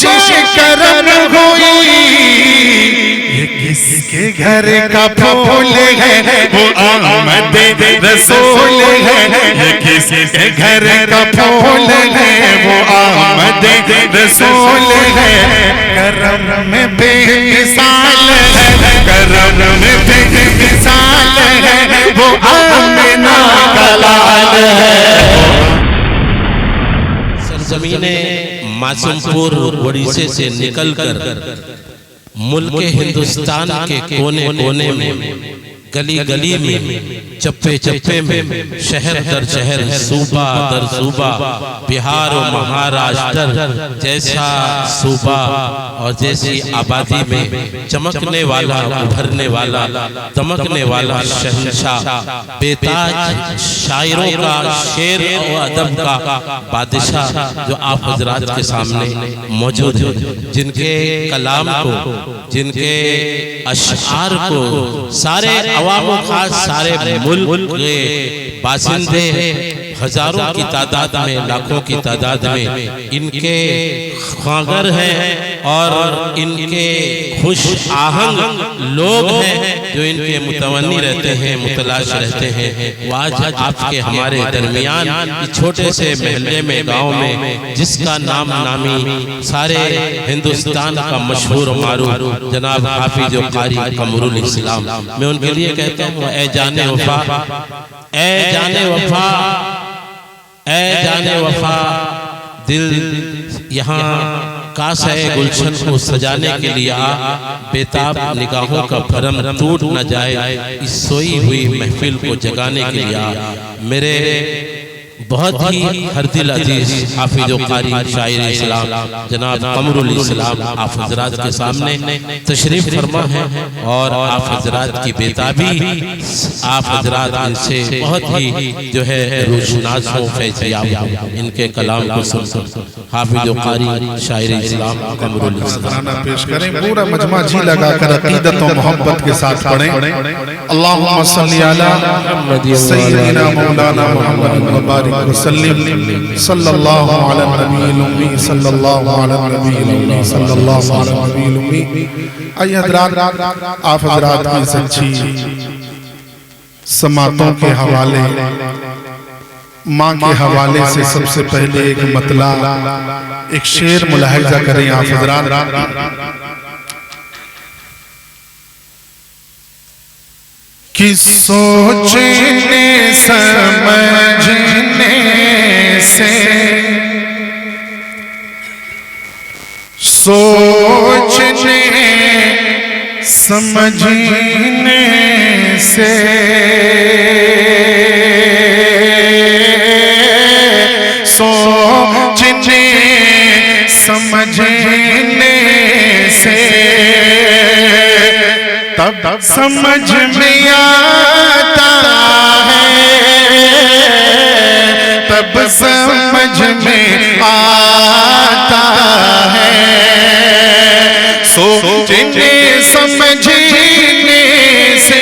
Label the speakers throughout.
Speaker 1: कोशिश करम हुई, ये किसके घर का फूल है, वो आमद रसूल है। ये किसके घर का फूल है, वो आमद रसूल है। करम में बेमिसाल है, करम में बेमिसाल है, वो आमिना का लाल है।
Speaker 2: सरजमीने मासूमपुर ओडिशा से निकलकर मुल्क हिंदुस्तान के कोने कोने में, गली गली में, चप्पे चप्पे में, शहर दर शहर, सूबा दर सूबा, बिहार और महाराष्ट्र जैसा सूबा और जैसी आबादी में चमकने वाला, उभरने वाला, दमकने वाला शहंशाह, बेताज शायरों का, शेर और अदब का बादशाह जो आप हजरात के सामने मौजूद है, जिनके कलाम को, जिनके अशआर को सारे अवाम खास सारे मुल्क के बासिंदे हजारों की तादाद में, लाखों की तादाद में इनके ख्वागर हैं और इनके खुश आहंग लोग हैं जो इनके मुतवन्नी रहते हैं, मुतलाश रहते हैं। वो आज आपके हमारे दरमियान इस छोटे से महल्ले में, गांव में, जिसका नाम नामी सारे हिंदुस्तान का मशहूर मारूफ जनाब हाफिज कारी कमरुल इस्लाम, मैं उनके लिए कहता हूँ ए जाने वफा, ए जाने वफा, ए जाने वफा, दिल यहाँ काश है गुलशन को सजाने के लिए आ, बेताब निगाहों का भरम टूट न जाए, इस सोई हुई महफिल को जगाने के लिए आ। मेरे बहुत ही हर दिल अजीज हाफिज कारी शायर इस्लाम जनाब कमरुल इस्लाम आप हजरात के सामने तशरीफ फरमा है और आप हजरात की बेताबी, आप हजरात इनसे बहुत ही जो है रोशनास हो, फैज़याब हो। इनके कलाम को सुन हाफिज कारी शायर इस्लाम कमरुल इस्लाम
Speaker 1: पेश करें। पूरा मजमा जी लगाकर अकीदत और मोहब्बत के साथ पढ़ें। अल्लाहुम्मा सल्ली अला सय्यिदिना मौलाना मुहम्मद व बारिक वसल्लिम सल्लल्लाहु अला नबील उम्मी सल्लल्लाहु अला नबील उम्मी सल्लल्लाहु अला नबील उम्मी। आइए हजरात, आप हजरात की सच्ची समातों के हवाले, माँ के हवाले से सबसे पहले एक मतला, एक शेर मुलाहिजा करें आप हजरात। कि सोचने समझने से, सोचने समझने से सोचने समझने से तब समझ में आता है, तब समझ में आता है। सोचने समझने से,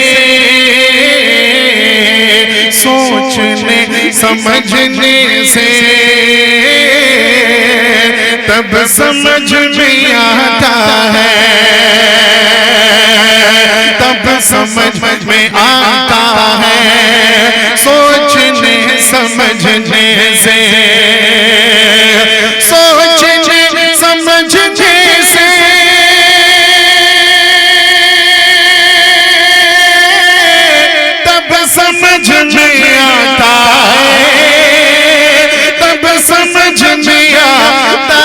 Speaker 1: सोचने समझने से तब समझ में आता है, तब समझ में आता है। सोचने समझने से, सोचने समझने से तब समझ में आता है, तब समझ में आता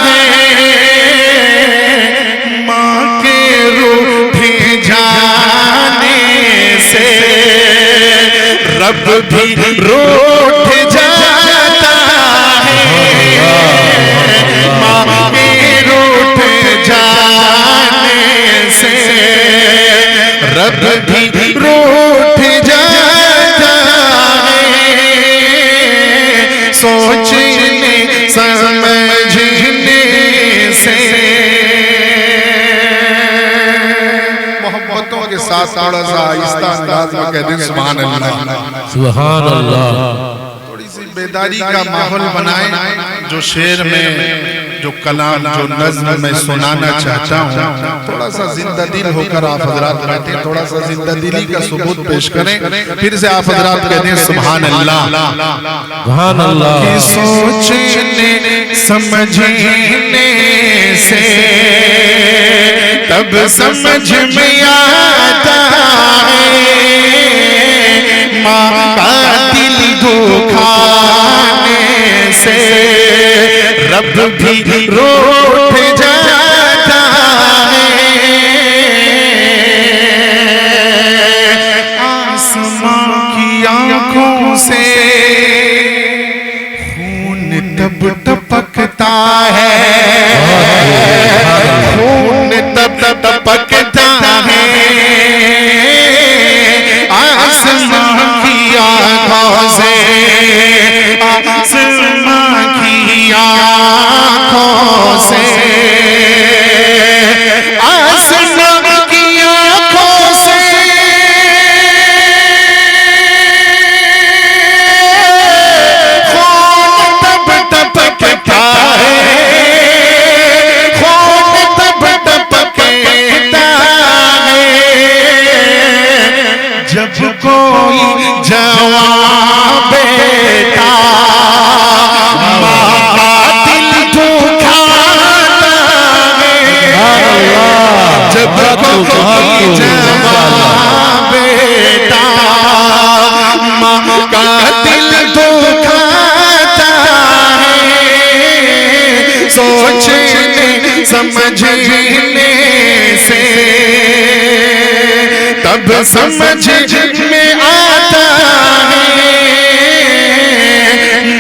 Speaker 1: है। माँ के रूठे जाने से रब भी रूठ जाता है, माँ के रूठ जाने से रब भी रूठ जाता है। सोचने समझने से मोहब्बतों के साथ थोड़ा सा आहिस्ता अंदाज में कह दें सुभान अल्लाह,
Speaker 2: सुभान अल्लाह।
Speaker 1: थोड़ी सी बेदारी का माहौल बनाए। जो शेर में जो कलाम जो नज़्म मैं सुनाना चाहता हूँ, थोड़ा सा जिंदा दिल होकर आप हजरात कहते हैं, थोड़ा सा जिंदा दिली का सबूत पेश करें, फिर से आप हजरात कहते हैं सुभान अल्लाह।
Speaker 2: सुभान अल्लाह।
Speaker 1: सोचने समझने से तब समझ में आता है माँ का दिल दुखाने से रब भी रूठ जाता है। आसमां की आंखों से खून तब टपकता है, खून तब टपकता है। आसमां की आंखों से, आसमां की आंखों से, आसमां की आंखों से खून तब टपकता है, खून तब टपकता है जब कोई जवान बेटा माँ का दिल दुखाता है। जब कोई जवान बेटा माँ का दिल दुखाता है। सोचने समझने से तब समझ में आता है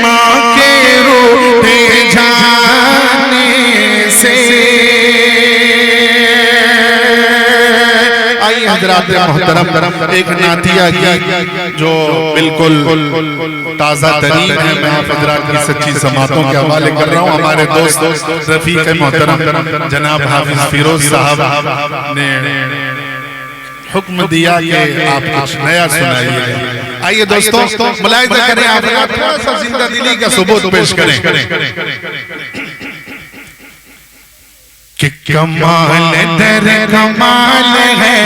Speaker 1: माँ के रूठे जाने से। आइए हजरात मोहतरम, एक नातिया गीत जो बिल्कुल ताज़ा तरीन है, मैं आप हजरात की सच्ची समातों के हवाले कर रहा हूँ। हमारे दोस्त रफीक मोहतरम जनाब हाफिज फिरोज साहब ने हुक्म दिया कि आप कुछ नया सुनाइए। आइए दोस्तों मुलाहिजा करें, आप थोड़ा सा जिंदा दिली का सबूत पेश करें कि कमाल दर कमाल है,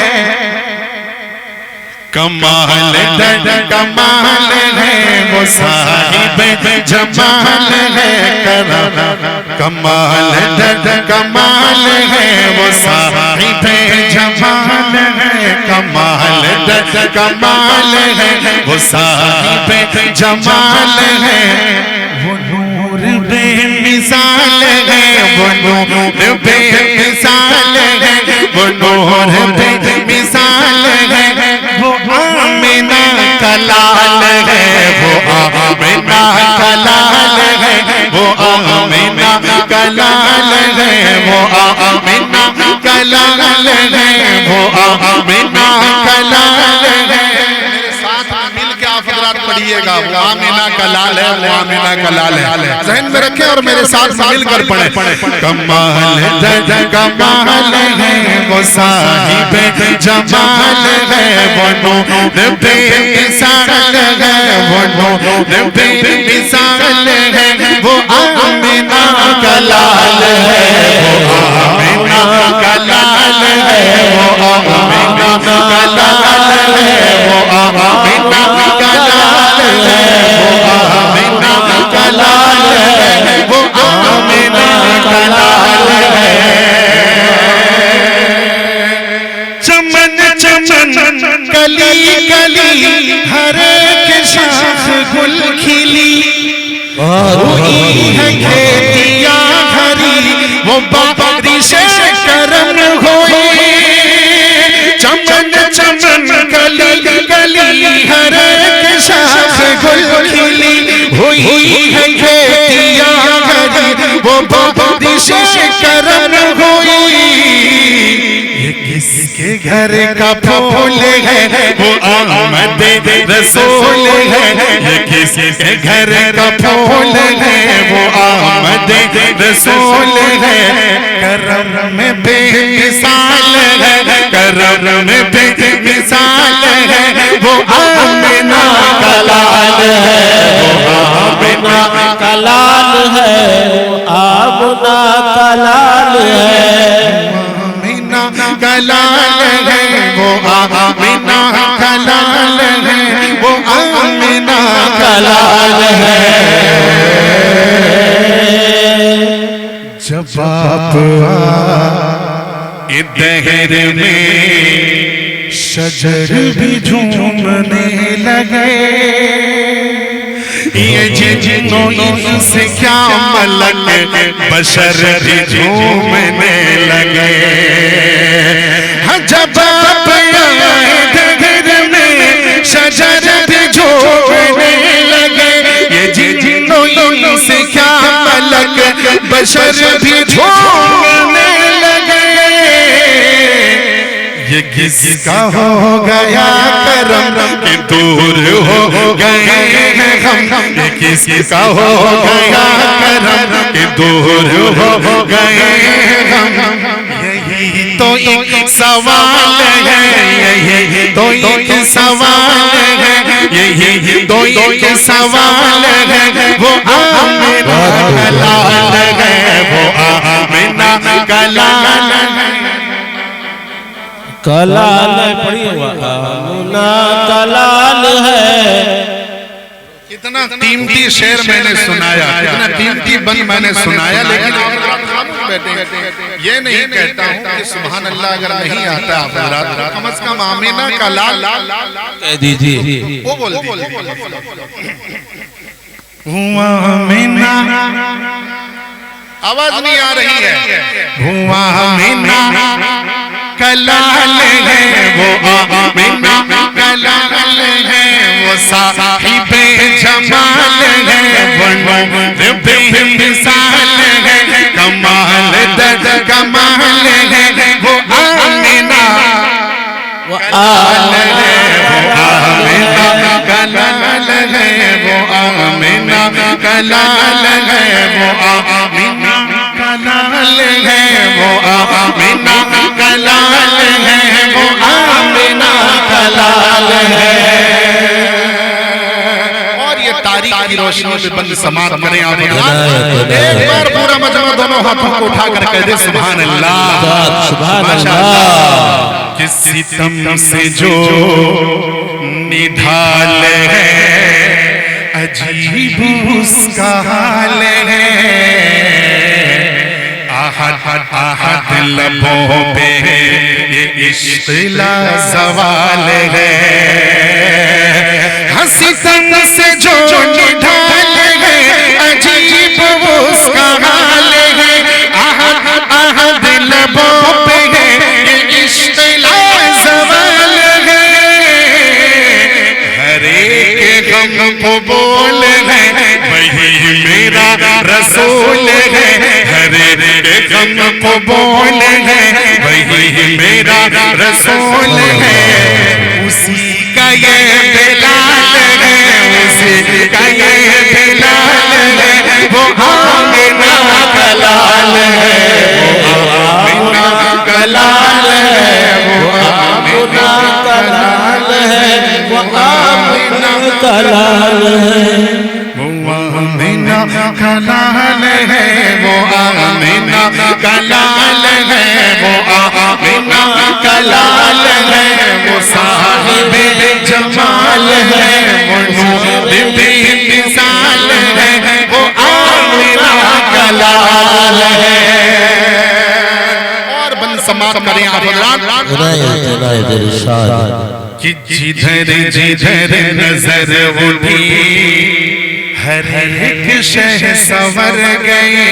Speaker 1: कमाल दर कमाल है वो साहिब जमाल है। कमाल दर कमाल है वो साहिब जमाल है। कमाल दर कमाल है वो साहिब जमाल है। वो नूर बेमिसाल है, वो नूर बेमिसाल है, वो नूर बेमिसाल है। वो आमिना का लाल है, वो आमिना का लाल है, वो आमिना का लाल है, वो आमिना का लाल है, वो आमिना का लाल है। मेरे साथ मिल के आप हजरात पढ़िएगा, वो आमिना का लाल है, वो आमिना का लाल है। ज़हन में रखें और मेरे साथ मिलकर पढ़ें। कमाल दर कमाल है वो साहिब जमाल है, वो नूर बेमिसाल है, वो नूर बेमिसाल है। वो आमिना का लाल है, वो आमिना का लाल है, वो आमिना का लाल है, वो आमिना का लाल है, वो आमिना का लाल है, वो आमिना का लाल है। चमन चमन कली कली हर एक शाख गुल खिली, हुई है खेतियां हरी वो बारिश करम हुई। चमन चमन कली कली हर एक शाख गुल खिली, हुई है खेतियां हरी वो बारिश करम हुई। किसके घर का फूल है वो आमद रसूल है, ये किसके घर का फूल है वो आमद रसूल है। करम में बेमिसाल है, करम में बेमिसाल है, वो आमिना का लाल है, वो आमिना का लाल है, वो आमिना कि दहर में शजर भी झूमने लगे, ये जिन्नों इनसे क्या मलक बशर भी झूमने लगे। जब आप आए दहर में शजर भी झूमने लगे, ये जिन्नों इनसे क्या मलक बशर भी झूमने लगे। ये किसका हो गया करम कि दूर हो गए हैं हम, ये किसका हो गया करम कि दूर हो गए हैं हम। यही तो एक सवाल है, यही तो एक सवाल है, यही तो एक सवाल है। वो आमिना का लाल है, वो आमिना का लाल है।
Speaker 2: कलाल पढ़ी आमिना कलाल है।
Speaker 1: कितना कीमती शेर मैंने सुनाया, कितना कीमती बंद मैंने सुनाया, लेकिन आप खामोश बैठे। ये नहीं कहता हूँ कि सुभान अल्लाह अगर नहीं आता आप कम से कम आमिना का लाल
Speaker 2: कह दीजिए।
Speaker 1: वो बोल आमिना, आवाज नहीं आ रही है। आमिना कलाल है, वो आमिना कलाल है, वो साहिबे जमाल है, वो बेमिसाल है, कमाल दर कमाल है। वो आमिना वो आल है, वो आमिना कलाल है, वो आमिना कलाल है, वो आमिना कलाल है, वो आमिना कलाल है, वो आमिना कलाल है। और ये तारीख की रोशनी में बंद समाप्त करें आप। एक बार पूरा मजमा दोनों हाथों को उठा कर कह दे सुभान अल्लाह,
Speaker 2: सुभान अल्लाह।
Speaker 1: किस सितम से जो निढाल है, अजीब उसका हाल है। आहत आहत लबों पे ये इश्क ला सवाल है। हंसी तन से जो निढाल है, अजीब उसका हाल है। आहत आहत लबों पे ये इश्क ला सवाल है। हर एक गम को बोल है, वही मेरा रसूल है। हर एक गम को बोल है, वही मेरा रसूल है। उसी का ये बिलाल है, उसी का ये बिलाल है, वो आमिना कलाल है, वो आमिना कलाल है, वो आमिना कलाल है, वो आमिना कलाल है, वो आमिना कलाल है, वो आमिना कलाल है, वो आमिना कलाल है। वो साहिबे जमाल है, वो बेमिसाल है, वो आमिना कलाल है। और बंद समाप्त करें आप कि जिधर जिधर नजर उठी, हर एक शह सवर गए।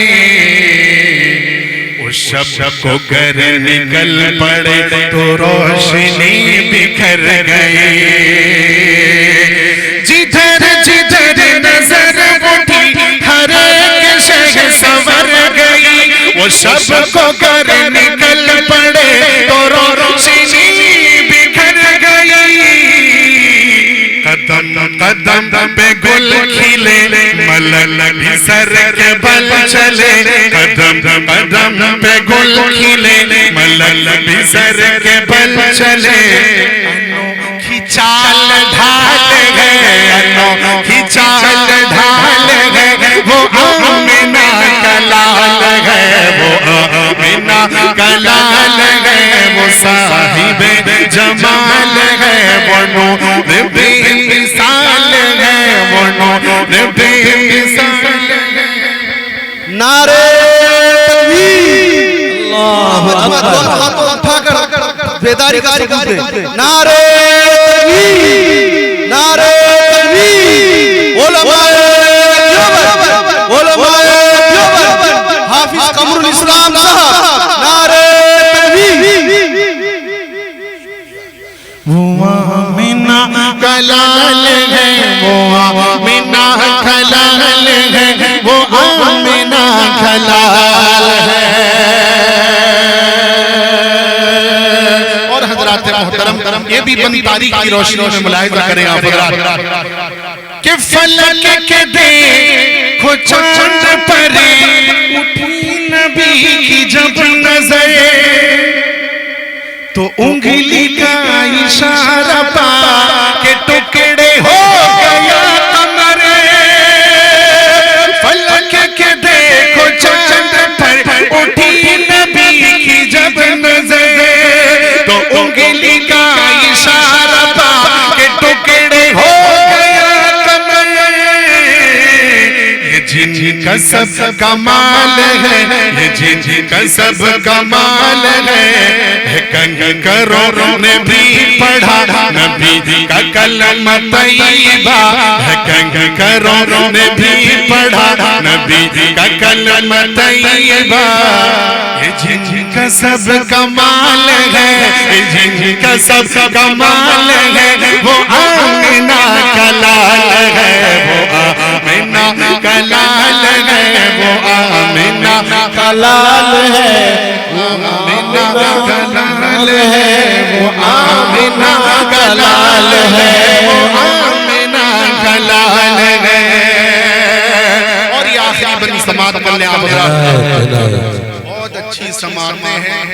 Speaker 1: उस शब्द को कर निकल पड़े तो रोशनी बिखर गई। जिधर जिधर नजर उठी, हर एक शह सवर गई। वो शब्द को कर निकल पड़े तो रोशनी बिखर गई। कदम कदम पे गुल खिले, मलल भी सर के बल चले। कदम कदम पे गुल खिले, मलल भी सर के बल चले। अनोखी चाल ढाल है, अनोखी चाल ढाल है, वो आमिना कलाल है, वो आमिना कलाल है। वो साहिबे जमाल है, वो नूर बेमिसाल है, वो नूर बेमिसाल है।
Speaker 3: नारे तकबीर, अल्लाहु अकबर। बेदारी का सबूत है। नारे तकबीर, नारे तकबीर, उलमाए देवबंद, उलमाए देवबंद, हाफिज कमरुल इस्लाम साहब, नारे तकबीर।
Speaker 1: वो आमिना कलाल है, वो आमिना कलाल है, वो आमिना कलाल है। और हजरात मोहतरम ये भी बंद तारीख की रोशनी में मुलाहिजा करें आप हजरात कि फलक के देखो चांद पर उठी नबी की जब नजर, तो उंगली का इशारा पा के टुकड़े हो गया कमर। फलक के देखो चांद पर उठी नबी की जब नजर, तो उंगली का इशारा पा के टुकड़े हो गया कमर। ये जिनका सब कमाल है, ये जिनका सब कमाल है, कंकरों ने भी पढ़ा नबी का कलमा तैयबा, कंकरों ने भी पढ़ा नबी का कलमा तैयबा। ये जिनका सब कमाल है, ये जिनका सब कमाल है, वो आमिना कलाल है, वो आमिना कलाल है, वो आमिना कलाल है, वो आमिना कलाल है, वो आमिना कलाल है, वो आमिना कलाल है। और ये आखिरी बड़ी समात कर ले आप, बहुत अच्छी समातें हैं।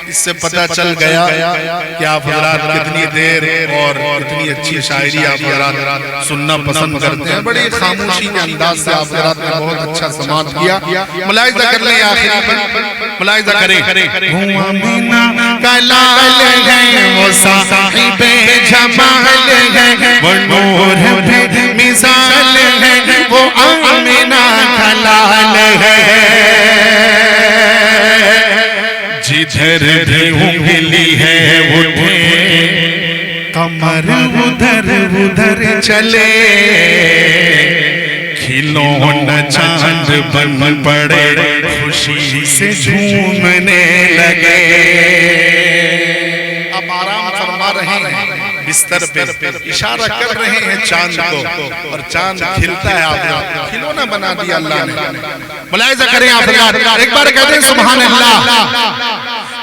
Speaker 1: इससे पता चल गया कि आप हजरात कितनी देर और कितनी अच्छी शायरी आप हजरात सुनना पसंद करते हैं। बड़े खामोशी के अंदाज से आप हजरात ने बहुत अच्छा समात किया। मुलाहिजा कर ले आखिरी पर, मुलाहिजा करें। वो आमिना कलाल है, वो साहिबे जमाल है, वो नूर पे मिसाल है, वो आमिना कलाल है। जिधर भी उंगली है उठे कमर, उधर उधर चले, खिलौना चांद बन पड़े, खुशी से झूमने लगे। अब आराम फरमा रहे हैं बिस्तर पे, इशारा कर रहे हैं चांद को, और चांद खिलता है। आप खिलौना बना दिया अल्लाह ने। मुलाहिजा करें आप, एक बार कहते हैं सुभान अल्लाह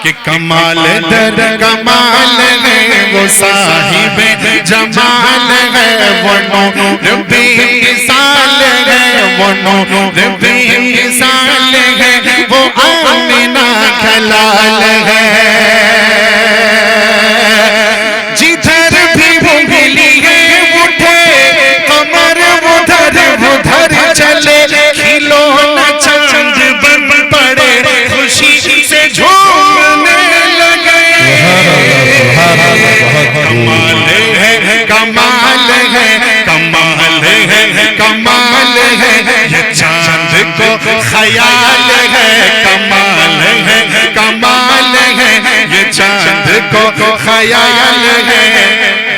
Speaker 1: कि कमाल दर कमाल है, वो साहिबे जमाल है, वो नूर बेमिसाल है, वो नूर बेमिसाल है, वो आमिना कलाल है। जिधर भी उंगली है उठे कमर, उधर उधर चले, खिलौना चांद बन पड़े, खुशी से झूमने लगे। कमाल है, कमाल है, कमाल है, कमाल है, ये चांद को ख्याल है, कमाल है, कमाल है, ये चांद को ख्याल है।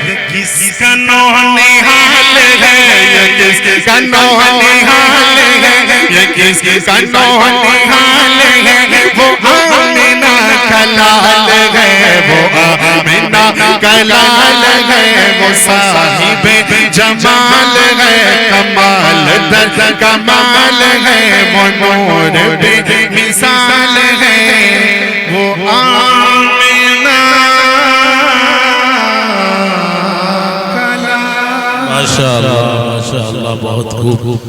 Speaker 1: ये किसका नौनिहाल है, ये किसका नौनिहाल है, ये किसका नौनिहाल है, वो आमिना कलाल है, वो आमिना कलाल है, वो साहिबे जमाल है, कमाल दर कमाल है, वो नूर बेमिसाल है, वो आमिना कलाल।
Speaker 2: माशाअल्लाह, माशाअल्लाह, बहुत खूब।